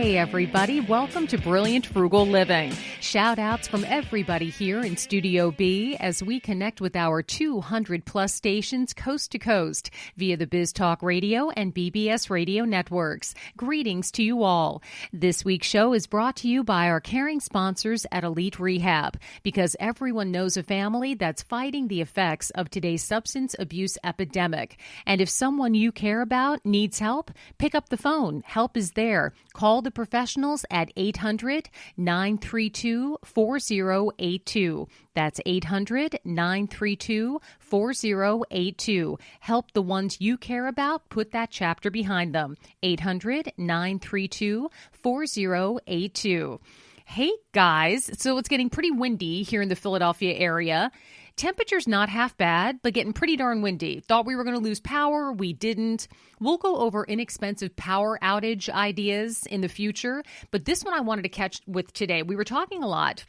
Hey everybody, welcome to Brilliant Frugal Living. Shout outs from everybody here in Studio B as we connect with our 200 plus stations coast to coast via the Biz Talk Radio and BBS Radio networks. Greetings to you all. This week's show is brought to you by our caring sponsors at Elite Rehab, because everyone knows a family that's fighting the effects of today's substance abuse epidemic. And if someone you care about needs help, pick up the phone. Help is there. Call the professionals at 800-932-4082. That's 800-932-4082. Help the ones you care about put that chapter behind them. 800-932-4082. Hey guys, so it's getting pretty windy here in the Philadelphia area. Temperature's not half bad, but getting pretty darn windy. Thought we were going to lose power. We didn't. We'll go over inexpensive power outage ideas in the future, but this one I wanted to catch with today. We were talking a lot.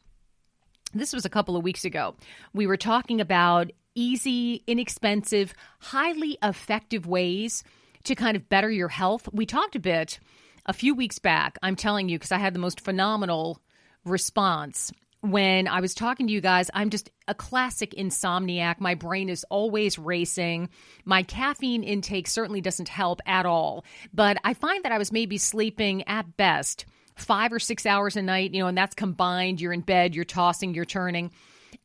This was a couple of weeks ago. We were talking about easy, inexpensive, highly effective ways to kind of better your health. We talked a bit a few weeks back, I'm telling you, because I had the most phenomenal response. When I was talking to you guys, I'm just a classic insomniac. My brain is always racing. My caffeine intake certainly doesn't help at all. But I find that I was maybe sleeping at best 5 or 6 hours a night, and that's combined. You're in bed, you're tossing, you're turning.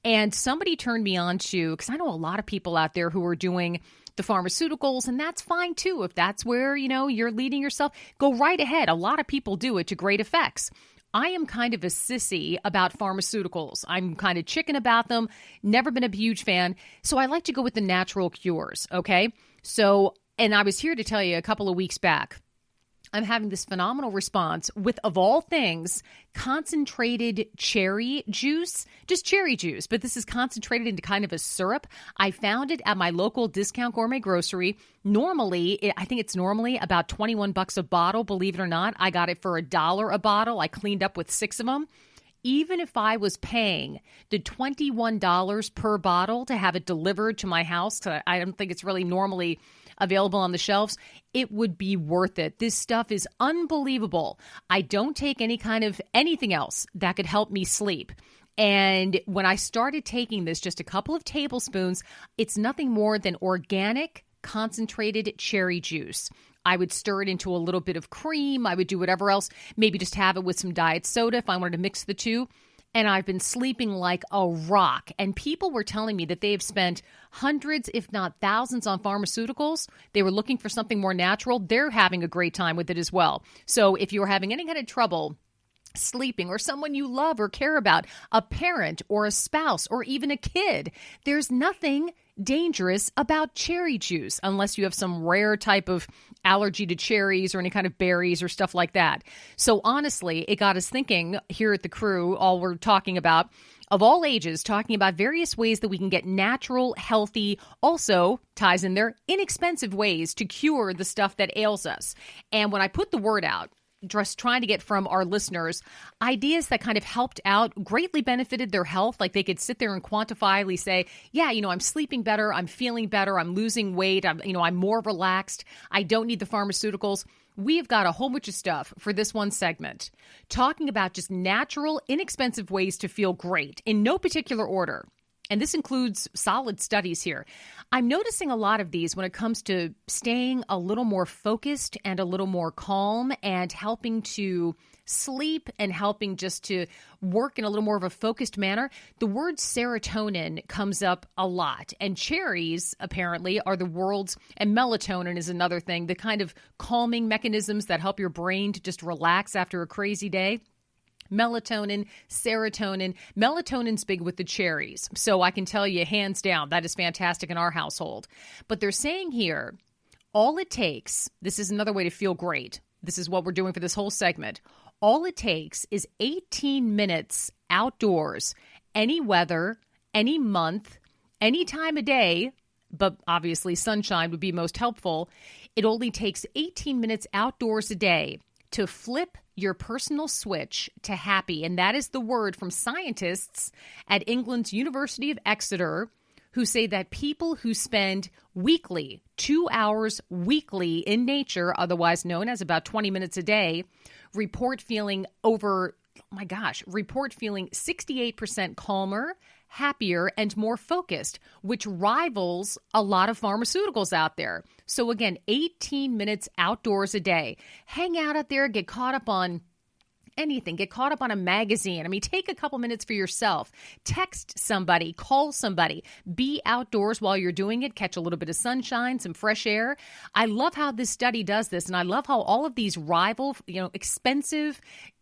And somebody turned me on to, because I know a lot of people out there who are doing the pharmaceuticals, and that's fine too. If that's where, you're leading yourself, go right ahead. A lot of people do it to great effects. I am kind of a sissy about pharmaceuticals. I'm kind of chicken about them, never been a huge fan. So I like to go with the natural cures, okay? So, and I was here to tell you a couple of weeks back, I'm having this phenomenal response with, of all things, concentrated cherry juice, just cherry juice, but this is concentrated into kind of a syrup. I found it at my local discount gourmet grocery. Normally, I think it's normally about $21 a bottle, believe it or not. I got it for $1 a bottle. I cleaned up with 6 of them. Even if I was paying the $21 per bottle to have it delivered to my house, I don't think it's really normally available on the shelves, it would be worth it. This stuff is unbelievable. I don't take any kind of anything else that could help me sleep. And when I started taking this, just a couple of tablespoons, it's nothing more than organic concentrated cherry juice. I would stir it into a little bit of cream. I would do whatever else, maybe just have it with some diet soda if I wanted to mix the two. And I've been sleeping like a rock. And people were telling me that they have spent hundreds, if not thousands, on pharmaceuticals. They were looking for something more natural. They're having a great time with it as well. So if you're having any kind of trouble sleeping, or someone you love or care about, a parent or a spouse or even a kid, there's nothing dangerous about cherry juice unless you have some rare type of allergy to cherries or any kind of berries or stuff like that. So honestly, it got us thinking here at the crew, all we're talking about, of all ages, talking about various ways that we can get natural, healthy, also ties in there, inexpensive ways to cure the stuff that ails us. And when I put the word out, just trying to get from our listeners ideas that kind of helped out, greatly benefited their health. Like they could sit there and quantifiably say, yeah, I'm sleeping better, I'm feeling better, I'm losing weight, I'm more relaxed, I don't need the pharmaceuticals. We've got a whole bunch of stuff for this one segment, talking about just natural, inexpensive ways to feel great in no particular order. And this includes solid studies here. I'm noticing a lot of these when it comes to staying a little more focused and a little more calm and helping to sleep and helping just to work in a little more of a focused manner. The word serotonin comes up a lot. And cherries, apparently, are the world's, and melatonin is another thing, the kind of calming mechanisms that help your brain to just relax after a crazy day. Melatonin, serotonin. Melatonin's big with the cherries. So I can tell you, hands down, that is fantastic in our household. But they're saying here, all it takes, this is another way to feel great. This is what we're doing for this whole segment. All it takes is 18 minutes outdoors, any weather, any month, any time of day, but obviously sunshine would be most helpful. It only takes 18 minutes outdoors a day to flip your personal switch to happy. And that is the word from scientists at England's University of Exeter who say that people who spend weekly, 2 hours weekly in nature, otherwise known as about 20 minutes a day, report feeling 68% calmer, happier, and more focused, which rivals a lot of pharmaceuticals out there. So again, 18 minutes outdoors a day. Hang out there, get caught up on anything, get caught up on a magazine. I mean, take a couple minutes for yourself. Text somebody, call somebody, be outdoors while you're doing it, catch a little bit of sunshine, some fresh air. I love how this study does this, and I love how all of these rival, expensive,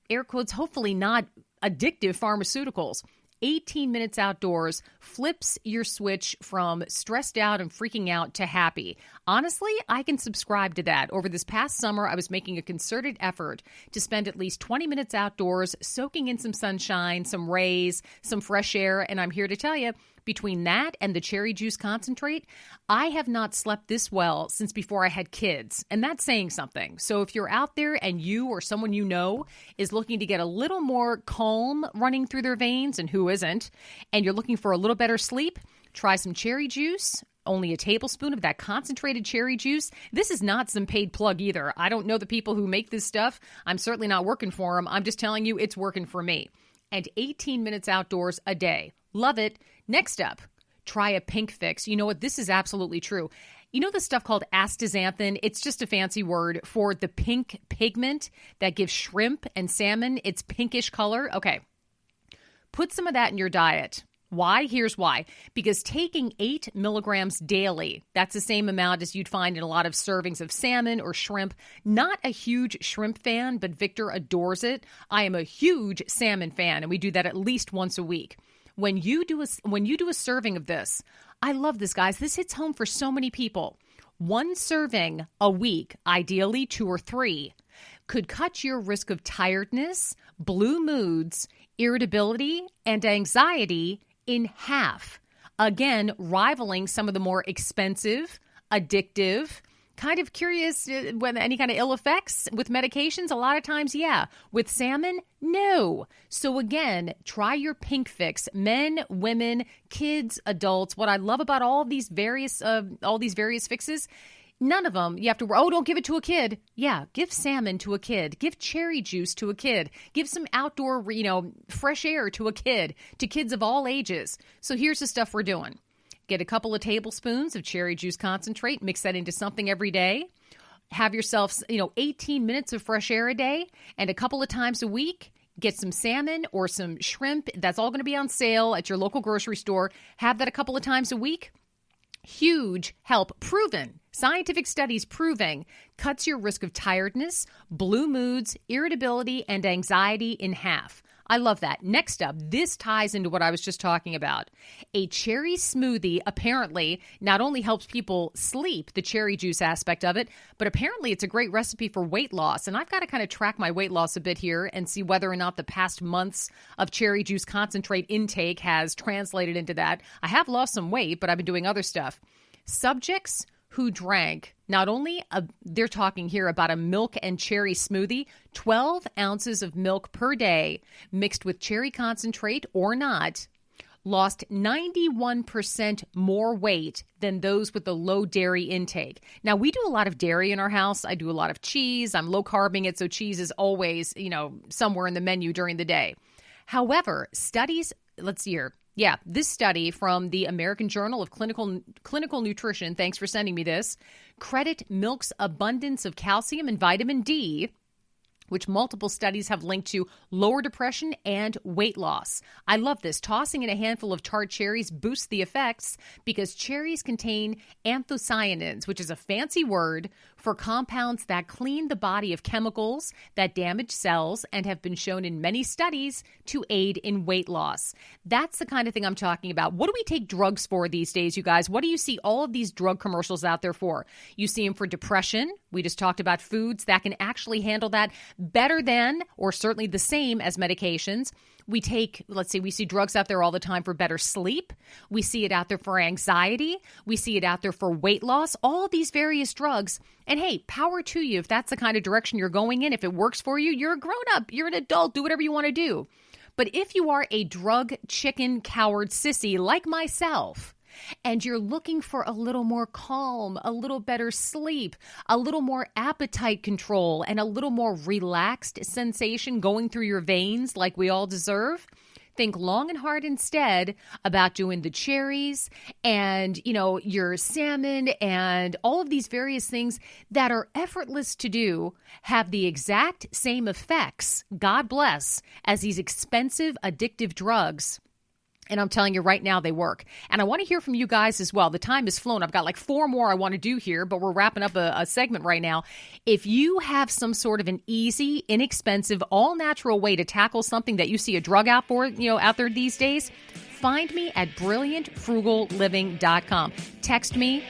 air quotes, hopefully not addictive pharmaceuticals, 18 minutes outdoors flips your switch from stressed out and freaking out to happy. Honestly, I can subscribe to that. Over this past summer, I was making a concerted effort to spend at least 20 minutes outdoors, soaking in some sunshine, some rays, some fresh air. And I'm here to tell you, between that and the cherry juice concentrate, I have not slept this well since before I had kids. And that's saying something. So if you're out there and you or someone you know is looking to get a little more calm running through their veins, and who isn't, and you're looking for a little better sleep, try some cherry juice. Only a tablespoon of that concentrated cherry juice. This is not some paid plug either. I don't know the people who make this stuff. I'm certainly not working for them. I'm just telling you it's working for me. And 18 minutes outdoors a day. Love it. Next up, try a pink fix. You know what? This is absolutely true. You know the stuff called astaxanthin? It's just a fancy word for the pink pigment that gives shrimp and salmon its pinkish color. Okay, put some of that in your diet. Why? Here's why. Because taking 8 milligrams daily, that's the same amount as you'd find in a lot of servings of salmon or shrimp. Not a huge shrimp fan, but Victor adores it. I am a huge salmon fan, and we do that at least once a week. When you do a serving of this, I love this, guys. This hits home for so many people. 1 serving a week, ideally 2 or 3, could cut your risk of tiredness, blue moods, irritability, and anxiety in half. Again, rivaling some of the more expensive, addictive, kind of curious whether any kind of ill effects with medications. A lot of times, yeah. With salmon, no. So again, try your pink fix. Men, women, kids, adults. What I love about all these various fixes, none of them you have to, don't give it to a kid. Yeah, give salmon to a kid. Give cherry juice to a kid. Give some outdoor, fresh air to a kid, to kids of all ages. So here's the stuff we're doing. Get a couple of tablespoons of cherry juice concentrate, mix that into something every day. Have yourself, 18 minutes of fresh air a day, and a couple of times a week, get some salmon or some shrimp. That's all going to be on sale at your local grocery store. Have that a couple of times a week. Huge help, proven, scientific studies proving, cuts your risk of tiredness, blue moods, irritability, and anxiety in half. I love that. Next up, this ties into what I was just talking about. A cherry smoothie apparently not only helps people sleep, the cherry juice aspect of it, but apparently it's a great recipe for weight loss. And I've got to kind of track my weight loss a bit here and see whether or not the past months of cherry juice concentrate intake has translated into that. I have lost some weight, but I've been doing other stuff. Subjects who drank, not only, they're talking here about a milk and cherry smoothie, 12 ounces of milk per day mixed with cherry concentrate or not, lost 91% more weight than those with the low dairy intake. Now, we do a lot of dairy in our house. I do a lot of cheese. I'm low carbing it, so cheese is always, somewhere in the menu during the day. However, studies, let's see here. Yeah, this study from the American Journal of Clinical Nutrition, thanks for sending me this, credit milk's abundance of calcium and vitamin D, which multiple studies have linked to lower depression and weight loss. I love this. Tossing in a handful of tart cherries boosts the effects because cherries contain anthocyanins, which is a fancy word for compounds that clean the body of chemicals that damage cells and have been shown in many studies to aid in weight loss. That's the kind of thing I'm talking about. What do we take drugs for these days, you guys? What do you see all of these drug commercials out there for? You see them for depression. We just talked about foods that can actually handle that better than, or certainly the same as medications. We see drugs out there all the time for better sleep. We see it out there for anxiety. We see it out there for weight loss, all of these various drugs. And hey, power to you if that's the kind of direction you're going in. If it works for you, you're a grown up, you're an adult, do whatever you want to do. But if you are a drug chicken coward sissy like myself, and you're looking for a little more calm, a little better sleep, a little more appetite control, and a little more relaxed sensation going through your veins like we all deserve, think long and hard instead about doing the cherries and, your salmon and all of these various things that are effortless to do, have the exact same effects, God bless, as these expensive addictive drugs. And I'm telling you right now, they work. And I want to hear from you guys as well. The time has flown. I've got like 4 more I want to do here, but we're wrapping up a segment right now. If you have some sort of an easy, inexpensive, all-natural way to tackle something that you see a drug out for, out there these days, find me at brilliantfrugalliving.com. Text me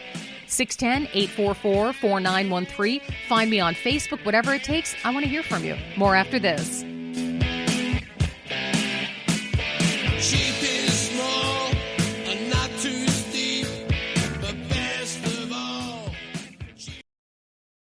610-844-4913. Find me on Facebook, whatever it takes. I want to hear from you. More after this.